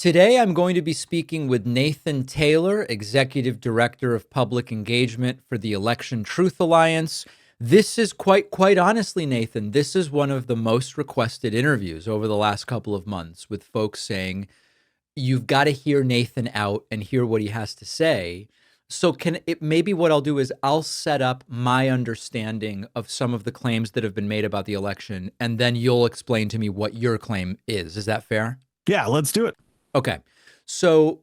Today, I'm going to be speaking with Nathan Taylor, Executive Director of Public Engagement for the Election Truth Alliance. This is quite honestly, Nathan, this is one of the most requested interviews over the last couple of months, with folks saying, you've got to hear Nathan out and hear what he has to say. So maybe what I'll do is I'll set up my understanding of some of the claims that have been made about the election, and then you'll explain to me what your claim is. Is that fair? Yeah, let's do it. Okay. So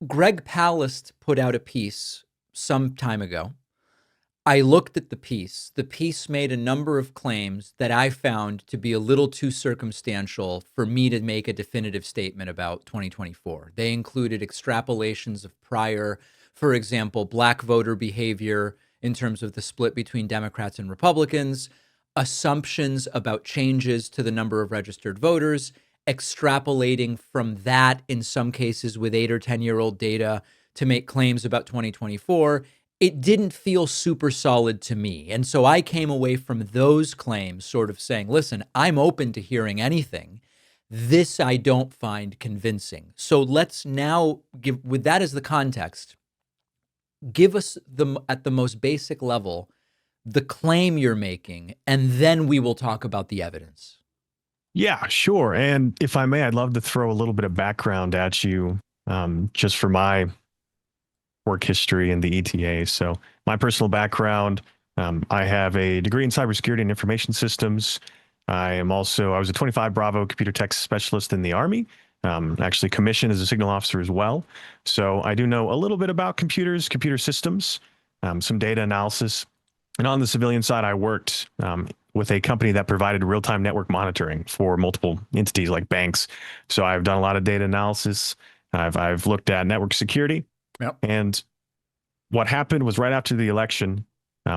Greg Palast put out a piece some time ago. I looked at the piece. The piece made a number of claims that I found to be a little too circumstantial for me to make a definitive statement about 2024. They included extrapolations of prior, for example, black voter behavior in terms of the split between Democrats and Republicans, assumptions about changes to the number of registered voters, extrapolating from that in some cases with 8 or 10-year-old data to make claims about 2024. It didn't feel super solid to me. And so I came away from those claims sort of saying, listen, I'm open to hearing anything. This I don't find convincing. So let's now give, with that as the context, give us at the most basic level, the claim you're making, and then we will talk about the evidence. Yeah, sure. And if I may, I'd love to throw a little bit of background at you, just for my work history in the ETA. So my personal background, I have a degree in cybersecurity and information systems. I was a 25 Bravo computer tech specialist in the Army, actually commissioned as a signal officer as well. So I do know a little bit about computers, computer systems, some data analysis. And on the civilian side, I worked with a company that provided real-time network monitoring for multiple entities like banks. So I've done a lot of data analysis. I've looked at network security. Yep. And what happened was right after the election,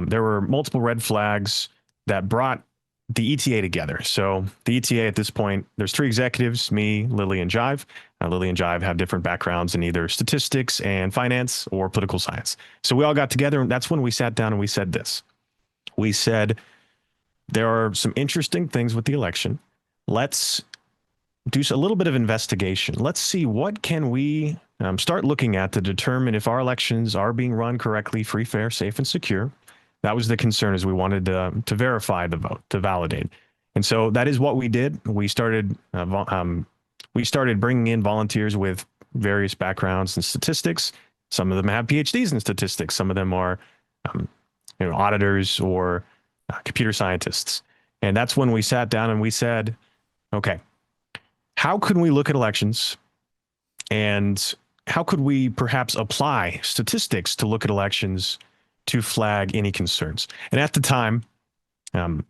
there were multiple red flags that brought the ETA together. So the ETA at this point, there's 3 executives, me, Lily, and Jive. Lily and Jive have different backgrounds in either statistics and finance or political science. So we all got together, and that's when we sat down and we said this. We said, there are some interesting things with the election. Let's do a little bit of investigation. Let's see what can we start looking at to determine if our elections are being run correctly, free, fair, safe, and secure. That was the concern, is we wanted to verify the vote, to validate. And so that is what we did. We started bringing in volunteers with various backgrounds in statistics. Some of them have PhDs in statistics. Some of them are auditors or computer scientists. And that's when we sat down and we said, okay, how can we look at elections, and how could we perhaps apply statistics to look at elections to flag any concerns? And at the time,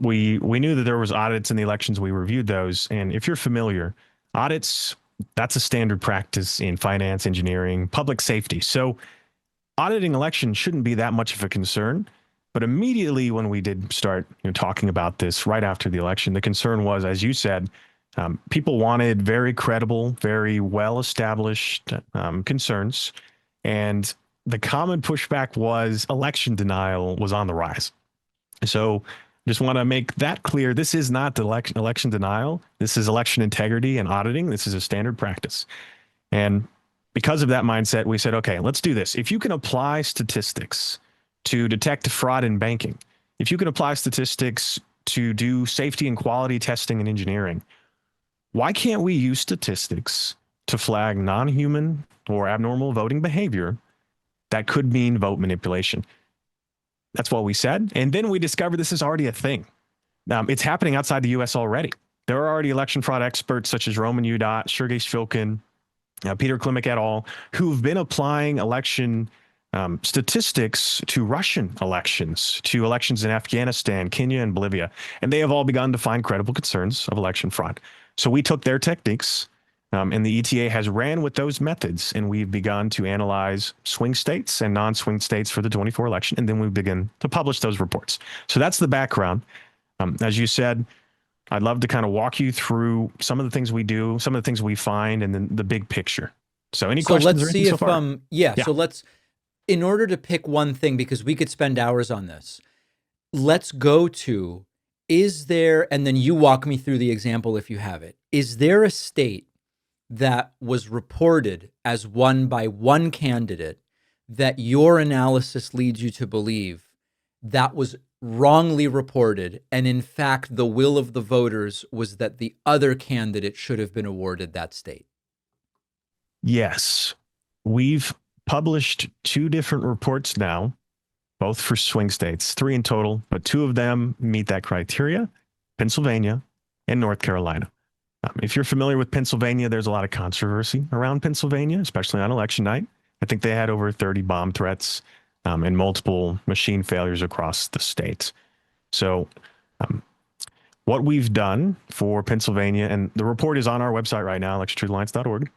we knew that there was audits in the elections. We reviewed those. And if you're familiar, audits, that's a standard practice in finance, engineering, public safety. So auditing elections shouldn't be that much of a concern. But immediately when we did start talking about this right after the election, the concern was, as you said, people wanted very credible, very well-established concerns. And the common pushback was election denial was on the rise. So just want to make that clear. This is not election denial. This is election integrity and auditing. This is a standard practice. And because of that mindset, we said, okay, let's do this. If you can apply statistics to detect fraud in banking, if you can apply statistics to do safety and quality testing in engineering, why can't we use statistics to flag non-human or abnormal voting behavior that could mean vote manipulation? That's what we said. And then we discovered this is already a thing. It's happening outside the US already. There are already election fraud experts such as Roman Udot, Sergei Shvilkin, Peter Klimek et al., who've been applying election statistics to Russian elections, to elections in Afghanistan, Kenya, and Bolivia. And they have all begun to find credible concerns of election fraud. So we took their techniques, and the ETA has ran with those methods, and we've begun to analyze swing states and non-swing states for the 24 election, and then we begin to publish those reports. So that's the background. As you said, I'd love to kind of walk you through some of the things we do, some of the things we find, and then the big picture. So any questions or anything so far? Yeah, so let's, in order to pick one thing, because we could spend hours on this, let's go to, is there, and then you walk me through the example if you have it, is there a state that was reported as won by one candidate that your analysis leads you to believe that was wrongly reported, and in fact the will of the voters was that the other candidate should have been awarded that state? Yes. We've published two different reports now, both for swing states, three in total, but two of them meet that criteria: Pennsylvania and North Carolina. If you're familiar with Pennsylvania, there's a lot of controversy around Pennsylvania, especially on election night. I think they had over 30 bomb threats and multiple machine failures across the state. So what we've done for Pennsylvania, and the report is on our website right now, electiontruthealliance.org,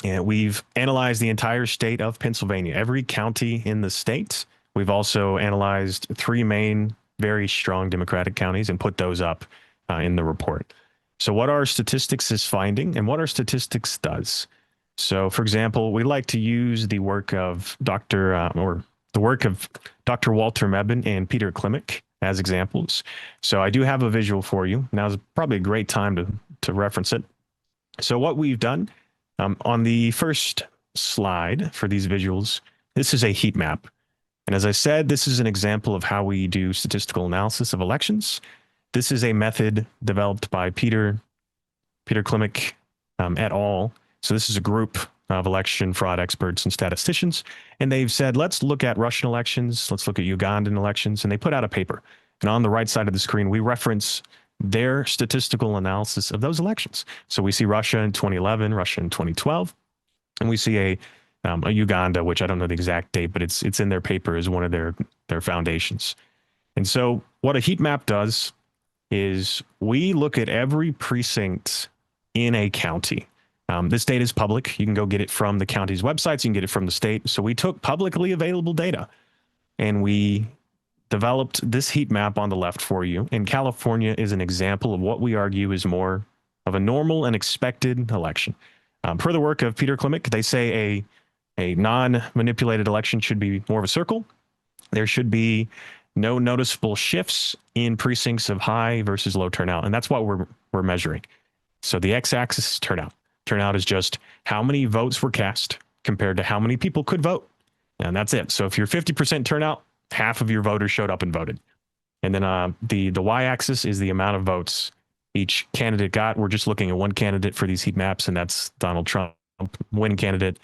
and we've analyzed the entire state of Pennsylvania, every county in the state. We've also analyzed three main, very strong Democratic counties and put those up in the report. So what our statistics is finding and what our statistics does. So, for example, we like to use the work of Dr. Walter Mebane and Peter Klimek as examples. So I do have a visual for you. Now's probably a great time to reference it. So what we've done on the first slide for these visuals, this is a heat map. And as I said, this is an example of how we do statistical analysis of elections. This is a method developed by Peter Klimek et al. So this is a group of election fraud experts and statisticians. And they've said, let's look at Russian elections. Let's look at Ugandan elections. And they put out a paper. And on the right side of the screen, we reference their statistical analysis of those elections. So we see Russia in 2011, Russia in 2012. And we see a Uganda, which I don't know the exact date, but it's in their paper as one of their foundations. And so what a heat map does is we look at every precinct in a county. This data is public. You can go get it from the county's websites. You can get it from the state. So we took publicly available data and we developed this heat map on the left for you. And California is an example of what we argue is more of a normal and expected election. Per the work of Peter Klimek, they say a non-manipulated election should be more of a circle. There should be no noticeable shifts in precincts of high versus low turnout. And that's what we're measuring. So the x-axis is turnout. Turnout is just how many votes were cast compared to how many people could vote. And that's it. So if you're 50% turnout, half of your voters showed up and voted. And then the y-axis is the amount of votes each candidate got. We're just looking at one candidate for these heat maps, and that's Donald Trump, winning candidate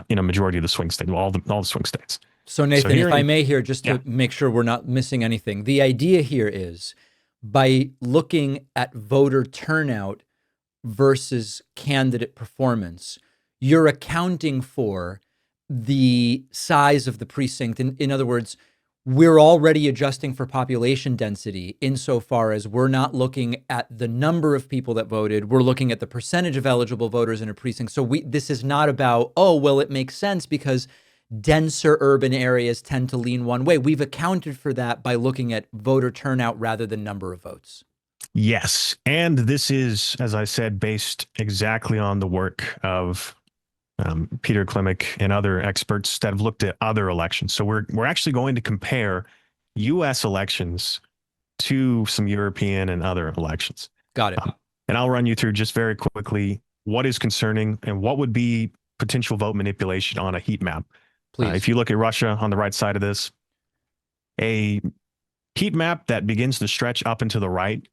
in a majority of the swing states, all the swing states. So Nathan, if I may here, just to make sure we're not missing anything, the idea here is by looking at voter turnout versus candidate performance, you're accounting for the size of the precinct. In other words, we're already adjusting for population density insofar as we're not looking at the number of people that voted. We're looking at the percentage of eligible voters in a precinct. So this is not about, oh, well, it makes sense because denser urban areas tend to lean one way. We've accounted for that by looking at voter turnout rather than number of votes. Yes. And this is, as I said, based exactly on the work of Peter Klimek and other experts that have looked at other elections. So we're actually going to compare U.S. elections to some European and other elections. Got it. And I'll run you through just very quickly what is concerning and what would be potential vote manipulation on a heat map. Please. If you look at Russia on the right side of this, a heat map that begins to stretch up and to the right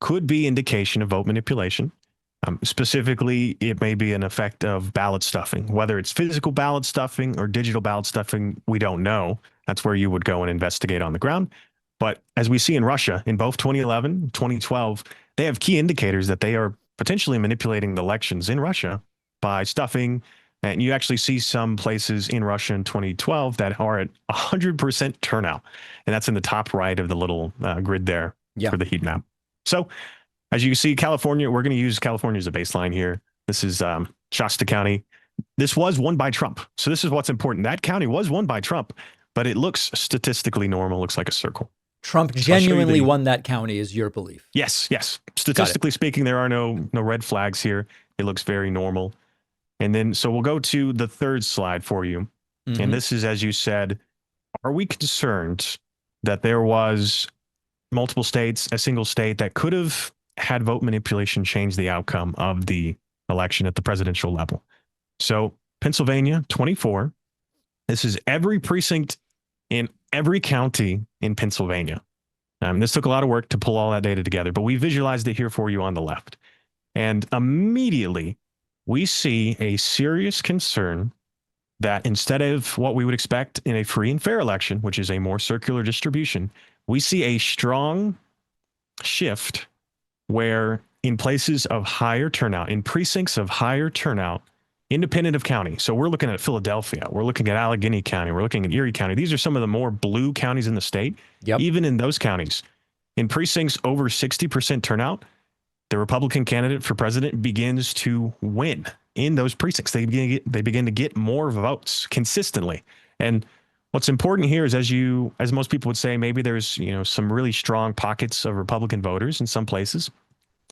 could be indication of vote manipulation. Specifically, it may be an effect of ballot stuffing. Whether it's physical ballot stuffing or digital ballot stuffing, we don't know. That's where you would go and investigate on the ground. But as we see in Russia, in both 2011, 2012, they have key indicators that they are potentially manipulating the elections in Russia by stuffing. And you actually see some places in Russia in 2012 that are at 100% turnout. And that's in the top right of the little grid there for the heat map. So as you can see, California, we're going to use California as a baseline here. This is Shasta County. This was won by Trump. So this is what's important. That county was won by Trump, but it looks statistically normal, looks like a circle. Trump genuinely won that county is your belief? Yes, yes. Statistically speaking, there are no red flags here. It looks very normal. And then, so we'll go to the third slide for you. Mm-hmm. And this is, as you said, are we concerned that there was multiple states, a single state that could have had vote manipulation change the outcome of the election at the presidential level. So Pennsylvania, 24. This is every precinct in every county in Pennsylvania. This took a lot of work to pull all that data together, but we visualized it here for you on the left. And immediately we see a serious concern that instead of what we would expect in a free and fair election, which is a more circular distribution, we see a strong shift where in places of higher turnout, in precincts of higher turnout, independent of county. So we're looking at Philadelphia, we're looking at Allegheny County, we're looking at Erie County. These are some of the more blue counties in the state. Yep. Even in those counties, in precincts over 60% turnout, the Republican candidate for president begins to win in those precincts. They begin to get more votes consistently. And what's important here is, as most people would say, maybe there's some really strong pockets of Republican voters in some places.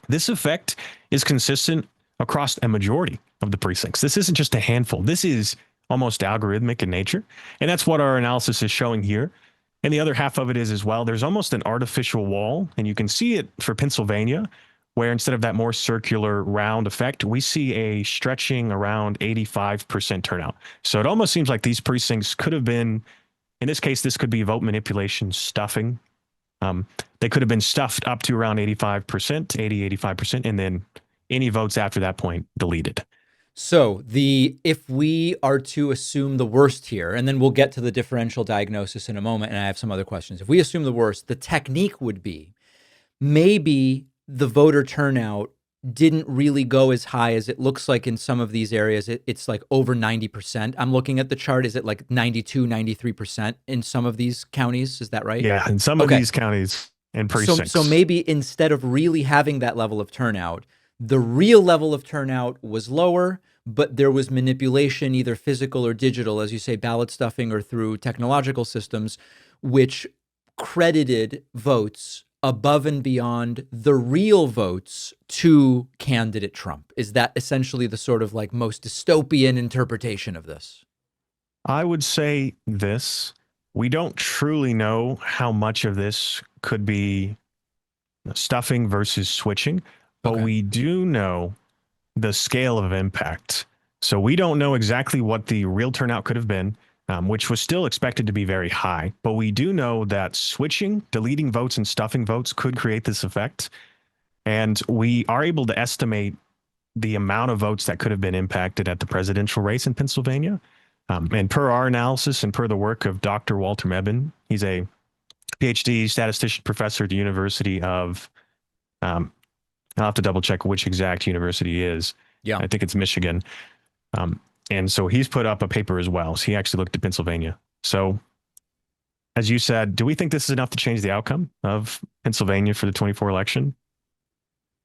This effect is consistent across a majority of the precincts. This isn't just a handful. This is almost algorithmic in nature. And that's what our analysis is showing here. And the other half of it is as well, there's almost an artificial wall. And you can see it for Pennsylvania, where instead of that more circular round effect, we see a stretching around 85% turnout. So it almost seems like these precincts could have been, in this case, this could be vote manipulation stuffing. They could have been stuffed up to around 85%, 85%, and then any votes after that point deleted. So if we are to assume the worst here, and then we'll get to the differential diagnosis in a moment, and I have some other questions. If we assume the worst, the technique would be maybe the voter turnout didn't really go as high as it looks like in some of these areas. It's like over 90%. I'm looking at the chart. Is it like 92, 93% in some of these counties? Is that right? Yeah, in some of these counties and precincts. So maybe instead of really having that level of turnout, the real level of turnout was lower, but there was manipulation, either physical or digital, as you say, ballot stuffing or through technological systems, which credited votes above and beyond the real votes to candidate Trump. Is that essentially the sort of like most dystopian interpretation of this? I would say this. We don't truly know how much of this could be stuffing versus switching, but we do know the scale of impact. So we don't know exactly what the real turnout could have been, which was still expected to be very high. But we do know that switching, deleting votes, and stuffing votes could create this effect. And we are able to estimate the amount of votes that could have been impacted at the presidential race in Pennsylvania. And per our analysis and per the work of Dr. Walter Mebane, he's a PhD statistician professor at the University of, I'll have to double check which exact university he is. Yeah. I think it's Michigan. And so he's put up a paper as well. So he actually looked at Pennsylvania. So as you said, do we think this is enough to change the outcome of Pennsylvania for the 24 election?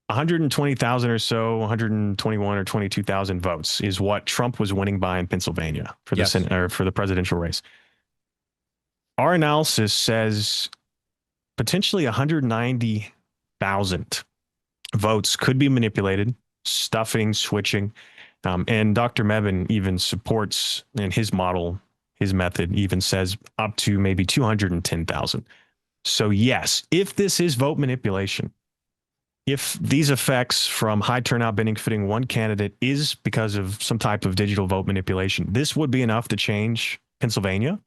120,000 or so, 121 or 22,000 votes is what Trump was winning by in Pennsylvania for the Senate, or for the presidential race. Our analysis says potentially 190,000 votes could be manipulated, stuffing, switching. And Dr. Mebane even supports in his model, his method even says up to maybe 210,000. So yes, if this is vote manipulation, if these effects from high turnout benefiting one candidate is because of some type of digital vote manipulation, this would be enough to change Pennsylvania.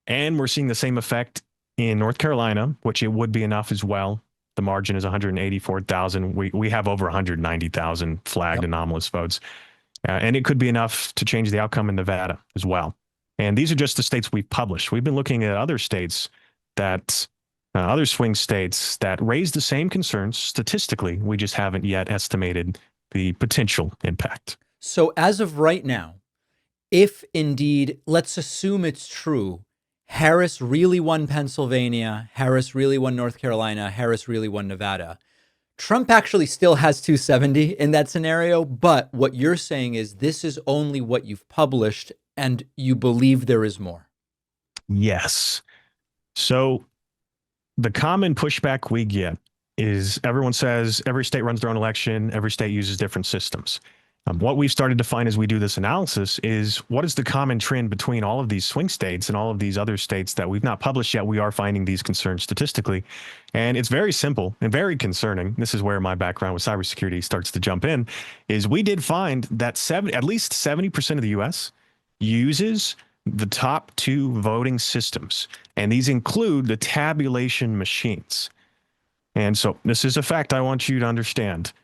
And we're seeing the same effect in North Carolina, which it would be enough as well. The margin is 184,000. We have over 190,000 flagged anomalous votes. And it could be enough to change the outcome in Nevada as well. And these are just the states we've published. We've been looking at other states that, other swing states that raise the same concerns statistically. We just haven't yet estimated the potential impact. So as of right now, if indeed, let's assume it's true, Harris really won Pennsylvania, Harris really won North Carolina, Harris really won Nevada, Trump actually still has 270 in that scenario. But what you're saying is this is only what you've published and you believe there is more. Yes. So the common pushback we get is everyone says every state runs their own election, every state uses different systems. What we've started to find as we do this analysis is what is the common trend between all of these swing states and all of these other states that we've not published yet. We are finding these concerns statistically. And it's very simple and very concerning. This is where my background with cybersecurity starts to jump in, is we did find that at least 70% of the US uses the top two voting systems. And these include the tabulation machines. And so this is a fact I want you to understand.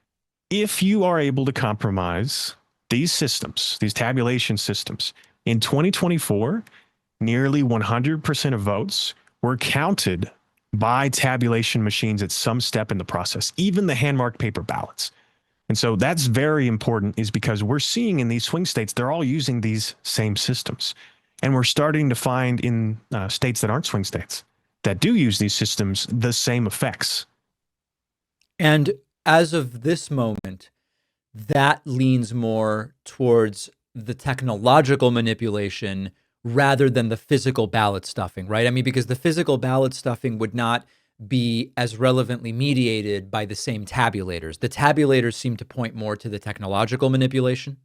If you are able to compromise these systems, these tabulation systems, in 2024, nearly 100% of votes were counted by tabulation machines at some step in the process, even the hand-marked paper ballots. And so that's very important, is because we're seeing in these swing states, they're all using these same systems. And we're starting to find in states that aren't swing states that do use these systems, the same effects. And as of this moment, that leans more towards the technological manipulation rather than the physical ballot stuffing, right? I mean, because the physical ballot stuffing would not be as relevantly mediated by the same tabulators. The tabulators seem to point more to the technological manipulation.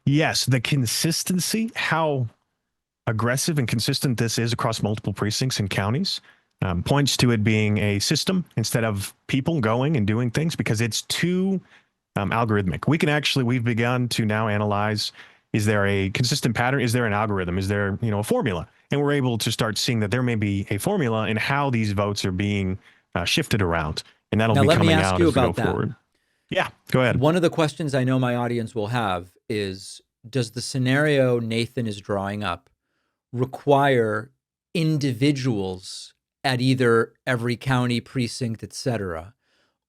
Yes, the consistency, how aggressive and consistent this is across multiple precincts and counties, points to it being a system instead of people going and doing things, because it's too algorithmic. We've begun to now analyze, is there a consistent pattern? Is there an algorithm? Is there, a formula? And we're able to start seeing that there may be a formula in how these votes are being shifted around. And that'll be coming out as we go forward. Yeah, go ahead. One of the questions I know my audience will have is, does the scenario Nathan is drawing up require individuals at either every county precinct, et cetera?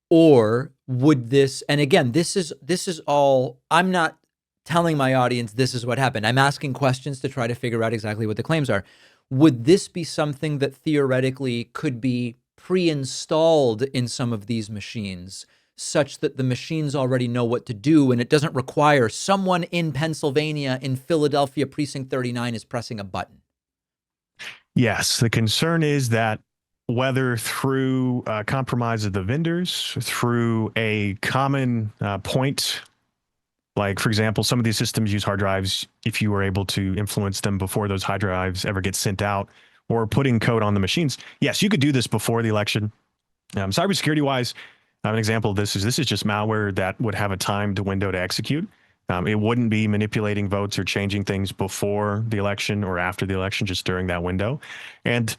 Or would this, and again, this is all, I'm not telling my audience this is what happened. I'm asking questions to try to figure out exactly what the claims are. Would this be something that theoretically could be pre-installed in some of these machines, such that the machines already know what to do, and it doesn't require someone in Pennsylvania, in Philadelphia, precinct 39 is pressing a button? Yes, the concern is that whether through compromise of the vendors, through a common point, like, for example, some of these systems use hard drives, if you were able to influence them before those hard drives ever get sent out, or putting code on the machines. Yes, you could do this before the election. Cybersecurity-wise, an example of this is just malware that would have a timed window to execute. It wouldn't be manipulating votes or changing things before the election or after the election, just during that window. And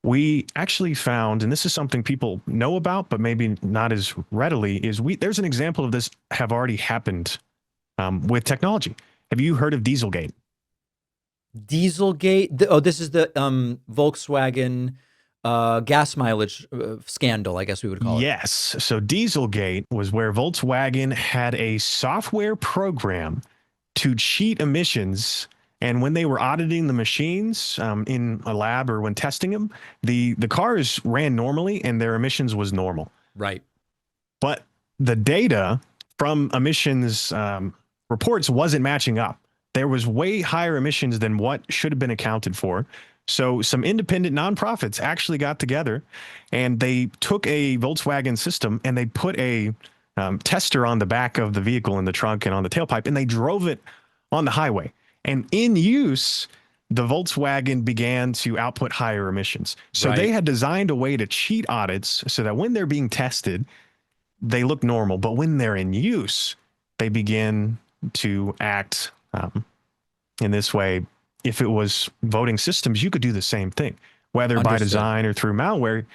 we actually found, and this is something people know about, but maybe not as readily, there's an example of this have already happened with technology. Have you heard of Dieselgate? Dieselgate? Oh, this is the Volkswagen gas mileage scandal, I guess we would call it. Yes. So Dieselgate was where Volkswagen had a software program to cheat emissions. And when they were auditing the machines in a lab or when testing them, the cars ran normally and their emissions was normal. Right. But the data from emissions reports wasn't matching up. There was way higher emissions than what should have been accounted for. So some independent nonprofits actually got together and they took a Volkswagen system and they put a tester on the back of the vehicle in the trunk and on the tailpipe, and they drove it on the highway. And in use, the Volkswagen began to output higher emissions. So They had designed a way to cheat audits so that when they're being tested, they look normal. But when they're in use, they begin to act in this way. If it was voting systems, you could do the same thing, whether by design or through malware.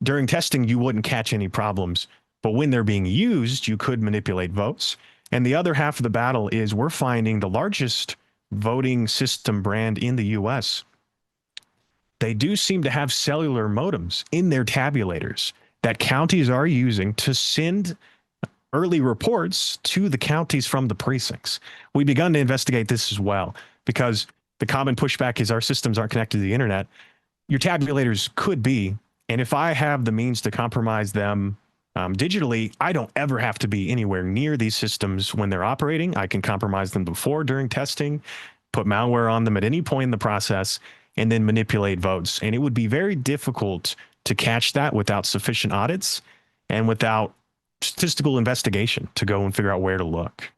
During testing, you wouldn't catch any problems. But when they're being used, you could manipulate votes. And the other half of the battle is we're finding the largest voting system brand in the US. They do seem to have cellular modems in their tabulators that counties are using to send early reports to the counties from the precincts. We've begun to investigate this as well, because the common pushback is our systems aren't connected to the internet. Your tabulators could be, and if I have the means to compromise them digitally, I don't ever have to be anywhere near these systems when they're operating. I can compromise them before, during testing, put malware on them at any point in the process, and then manipulate votes. And it would be very difficult to catch that without sufficient audits and without statistical investigation to go and figure out where to look.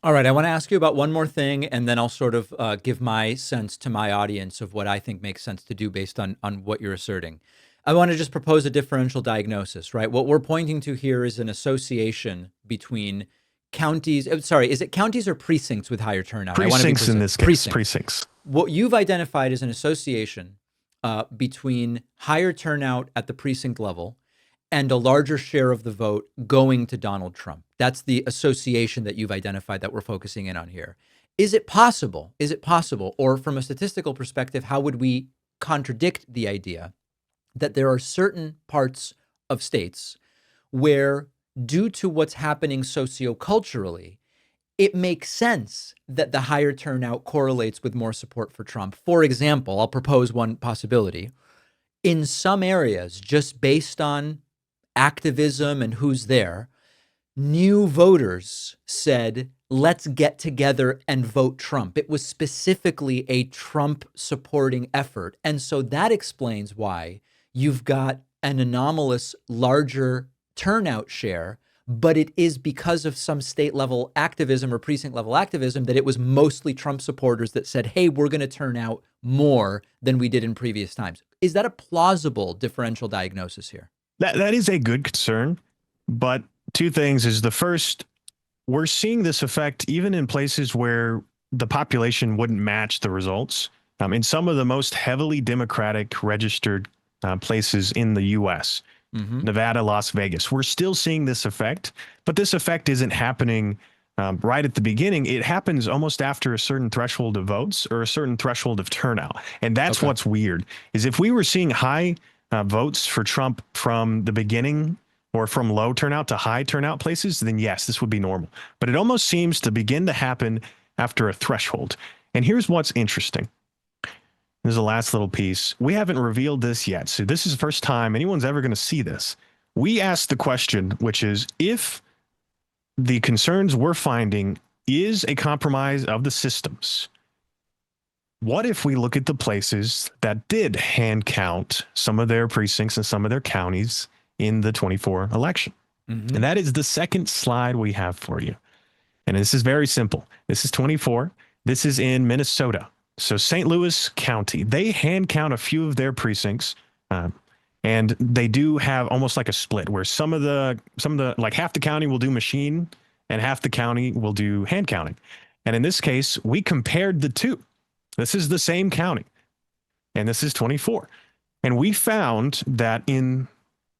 All right, I want to ask you about one more thing, and then I'll sort of give my sense to my audience of what I think makes sense to do based on what you're asserting. I want to just propose a differential diagnosis, right? What we're pointing to here is an association between counties. Sorry, is it counties or precincts with higher turnout? I want to be Precincts in precise. this case. Precincts. What you've identified is an association between higher turnout at the precinct level and a larger share of the vote going to Donald Trump. That's the association that you've identified that we're focusing in on here. Is it possible? Is it possible? Or from a statistical perspective, how would we contradict the idea that there are certain parts of states where, due to what's happening socioculturally, it makes sense that the higher turnout correlates with more support for Trump? For example, I'll propose one possibility. In some areas, just based on activism and who's there, new voters said, let's get together and vote Trump. It was specifically a Trump supporting effort. And so that explains why you've got an anomalous larger turnout share, but it is because of some state level activism or precinct level activism that it was mostly Trump supporters that said, hey, we're going to turn out more than we did in previous times. Is that a plausible differential diagnosis here? That is a good concern, but two things is the first, we're seeing this effect even in places where the population wouldn't match the results. In some of the most heavily Democratic registered places in the U.S., Nevada, Las Vegas, we're still seeing this effect, but this effect isn't happening right at the beginning. It happens almost after a certain threshold of votes or a certain threshold of turnout. And that's what's weird, is if we were seeing high votes for Trump from the beginning or from low turnout to high turnout places, then yes, this would be normal. But it almost seems to begin to happen after a threshold. And here's what's interesting. There's the last little piece. We haven't revealed this yet. So this is the first time anyone's ever going to see this. We asked the question, which is, if the concerns we're finding is a compromise of the systems, what if we look at the places that did hand count some of their precincts and some of their counties in the 24 election? And that is the second slide we have for you. And this is very simple. This is 24. This is in Minnesota. So St. Louis County, they hand count a few of their precincts, and they do have almost like a split where some of the like half the county will do machine and half the county will do hand counting. And in this case, we compared the two. This is the same county, and this is 24. And we found that in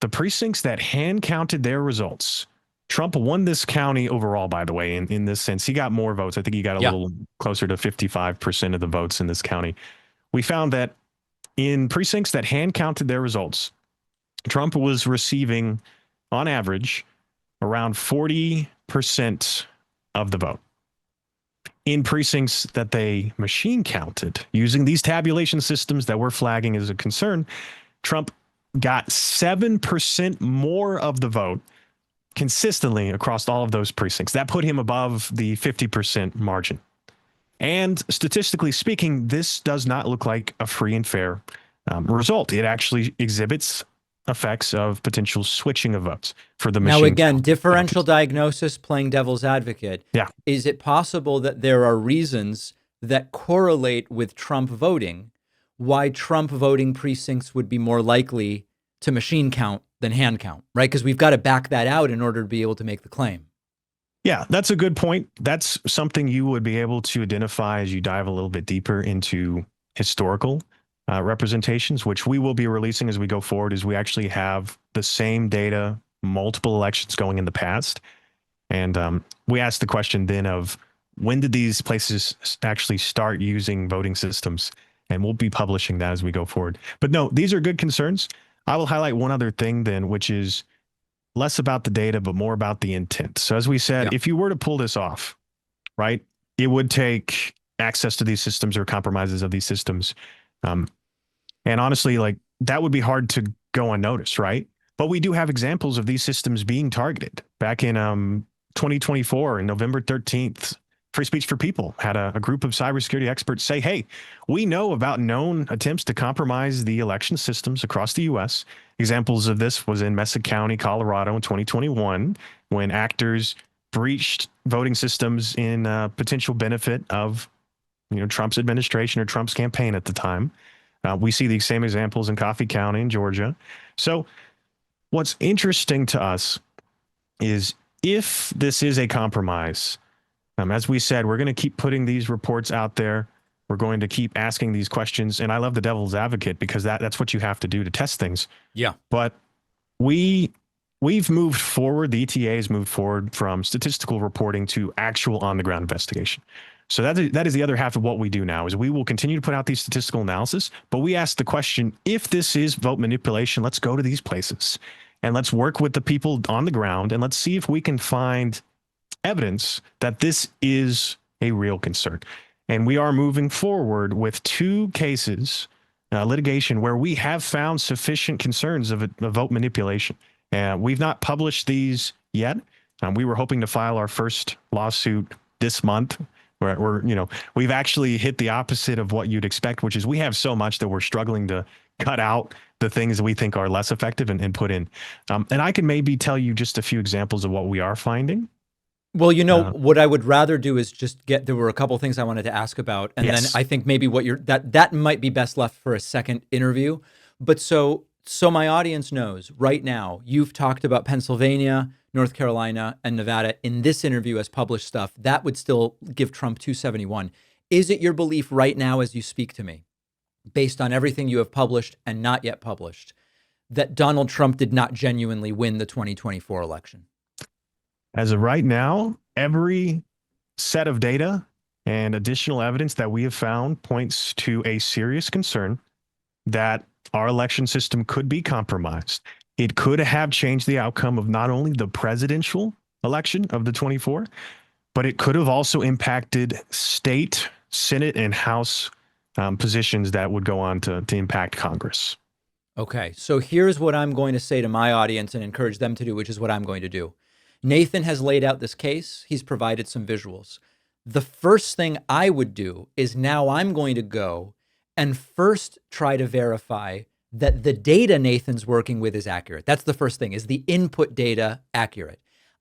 the precincts that hand counted their results, Trump won this county overall, by the way, in this sense. He got more votes. I think he got a little closer to 55% of the votes in this county. We found that in precincts that hand counted their results, Trump was receiving, on average, around 40% of the vote. In precincts that they machine counted, using these tabulation systems that we're flagging as a concern, Trump got 7% more of the vote consistently across all of those precincts. That put him above the 50% margin. And statistically speaking, this does not look like a free and fair result. It actually exhibits effects of potential switching of votes for the machine. Now, again, differential diagnosis, playing devil's advocate. Yeah. Is it possible that there are reasons that correlate with Trump voting, why Trump voting precincts would be more likely to machine count than hand count, right? Because we've got to back that out in order to be able to make the claim. Yeah, that's a good point. That's something you would be able to identify as you dive a little bit deeper into historical representations, which we will be releasing as we go forward, as we actually have the same data, multiple elections going in the past. And we asked the question then of, when did these places actually start using voting systems? And we'll be publishing that as we go forward. But no, these are good concerns. I will highlight one other thing then, which is less about the data, but more about the intent. So as we said, if you were to pull this off, right, it would take access to these systems or compromises of these systems. And honestly, like, that would be hard to go unnoticed, right? But we do have examples of these systems being targeted. Back in 2024, on November 13th, Free Speech for People had a group of cybersecurity experts say, hey, we know about known attempts to compromise the election systems across the U.S. Examples of this was in Mesa County, Colorado in 2021, when actors breached voting systems in potential benefit of Trump's administration or Trump's campaign at the time. We see the same examples in Coffee County in Georgia. So what's interesting to us is if this is a compromise, as we said, we're going to keep putting these reports out there. We're going to keep asking these questions. And I love the devil's advocate because that's what you have to do to test things. Yeah. But we've moved forward. The ETA has moved forward from statistical reporting to actual on-the-ground investigation. So that is the other half of what we do now is we will continue to put out these statistical analysis, but we ask the question, if this is vote manipulation, let's go to these places and let's work with the people on the ground and let's see if we can find evidence that this is a real concern. And we are moving forward with 2 cases, litigation, where we have found sufficient concerns of vote manipulation. We've not published these yet. We were hoping to file our first lawsuit this month. We've actually hit the opposite of what you'd expect, which is we have so much that we're struggling to cut out the things that we think are less effective and put in. And I can maybe tell you just a few examples of what we are finding. Well, what I would rather do is just there were a couple of things I wanted to ask about. And Yes. then I think maybe that might be best left for a second interview. But so my audience knows right now, you've talked about Pennsylvania, North Carolina, and Nevada in this interview as published stuff. That would still give Trump 271. Is it your belief right now as you speak to me, based on everything you have published and not yet published, that Donald Trump did not genuinely win the 2024 election? As of right now, every set of data and additional evidence that we have found points to a serious concern that our election system could be compromised. It could have changed the outcome of not only the presidential election of the 24, but it could have also impacted state, Senate, and House positions that would go on to impact Congress. Okay, so here's what I'm going to say to my audience and encourage them to do, which is what I'm going to do. Nathan has laid out this case. He's provided some visuals. The first thing I would do is now I'm going to go and first try to verify that the data Nathan's working with is accurate. That's the first thing, is the input data accurate?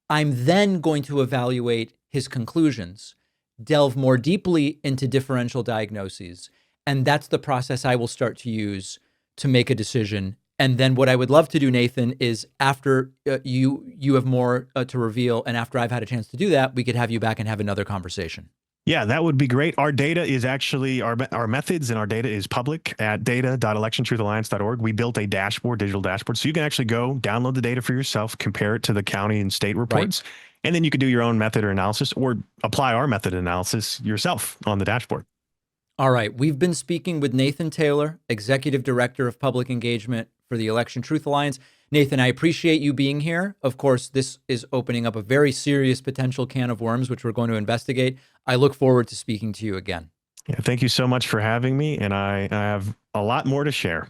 I'm then going to evaluate his conclusions, delve more deeply into differential diagnoses, and that's the process I will start to use to make a decision. And then what I would love to do, Nathan, is after you have more to reveal, and after I've had a chance to do that, we could have you back and have another conversation. Yeah, that would be great. Our data is actually our methods, and our data is public at data.electiontruthalliance.org. We built a dashboard, digital dashboard, so you can actually go download the data for yourself, compare it to the county and state reports, and then you could do your own method or analysis, or apply our method analysis yourself on the dashboard. All right, we've been speaking with Nathan Taylor, Executive Director of Public Engagement for the Election Truth Alliance. Nathan, I appreciate you being here. Of course, this is opening up a very serious potential can of worms, which we're going to investigate. I look forward to speaking to you again. Yeah, thank you so much for having me, and I have a lot more to share.